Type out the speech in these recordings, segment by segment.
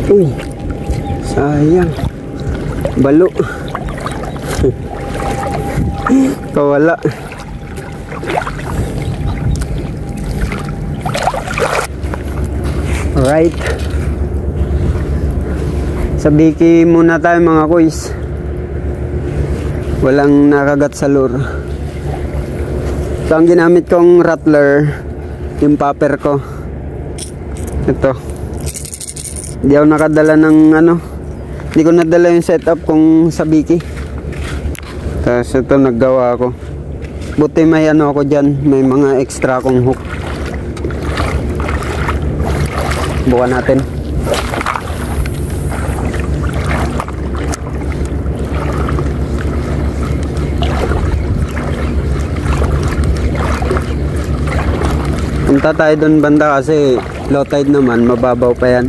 Uy, sayang. Balo. Kawala. Alright. Sa biki muna tayo mga kuys. Walang nakagat sa lure. So ang ginamit kong rattler, yung popper ko. Ito. Hindi ako nakadala ng hindi ko nadala yung setup kong sa biki. Tapos ito naggawa ako. Buti may ako dyan, may mga extra kong hook. Bukan natin. Punta tayo doon banda kasi low tide naman, mababaw pa yan.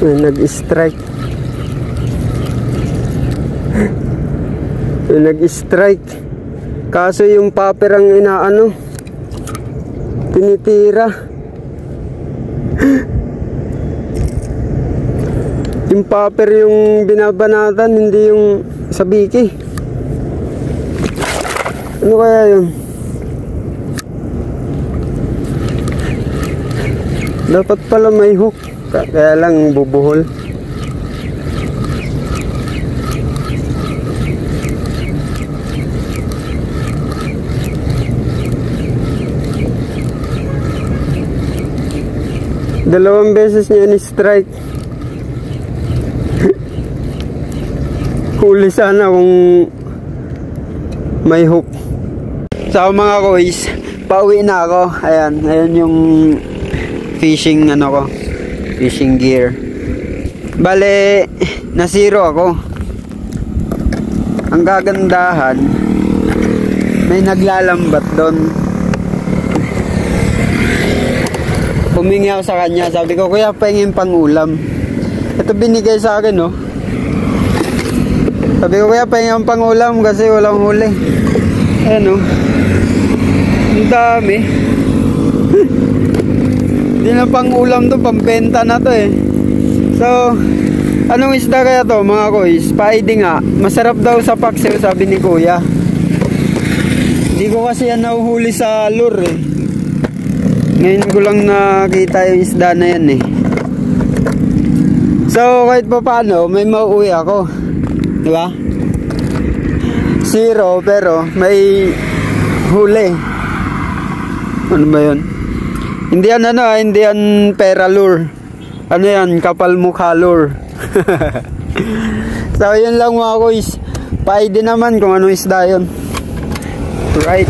Nag-strike. Nag-strike. Kaso yung popper ang tinitira. Yung popper yung binabanatan, hindi yung sa biki. Ano kaya yun? Dapat pala may hook. Kaya lang bubuhol. Dalawang beses niya ni-strike. Huli sana kung may hook. So mga kuys, pauwi na ako. Ayan yung fishing ko. Fishing gear. Bale, na zero ako. Ang gagandahan, may naglalambat doon. Humingi ako sa kanya. Sabi ko, kuya, pahingin pang ulam. Ito binigay sa akin, no? Sabi ko, kuya, pahingin pang ulam kasi walang huli. Ayan, no? Ang dami. Hindi na pang ulam to, pambenta na to eh. So, anong isda kaya to mga kuys? Paidi nga. Masarap daw sa paksiw, sabi ni kuya. Hindi ko kasi yan nahuhuli sa lure eh. Ngayon ko lang nakita yung isda na yan eh. So, kahit pa paano, may mauwi ako. Diba? Zero, pero may huli. Ano ba yun? Hindi yan hindi yan pera lure. Ano yan, kapal mukha lure. So yun lang mga kuys. Paide naman kung ano isda yun. Right.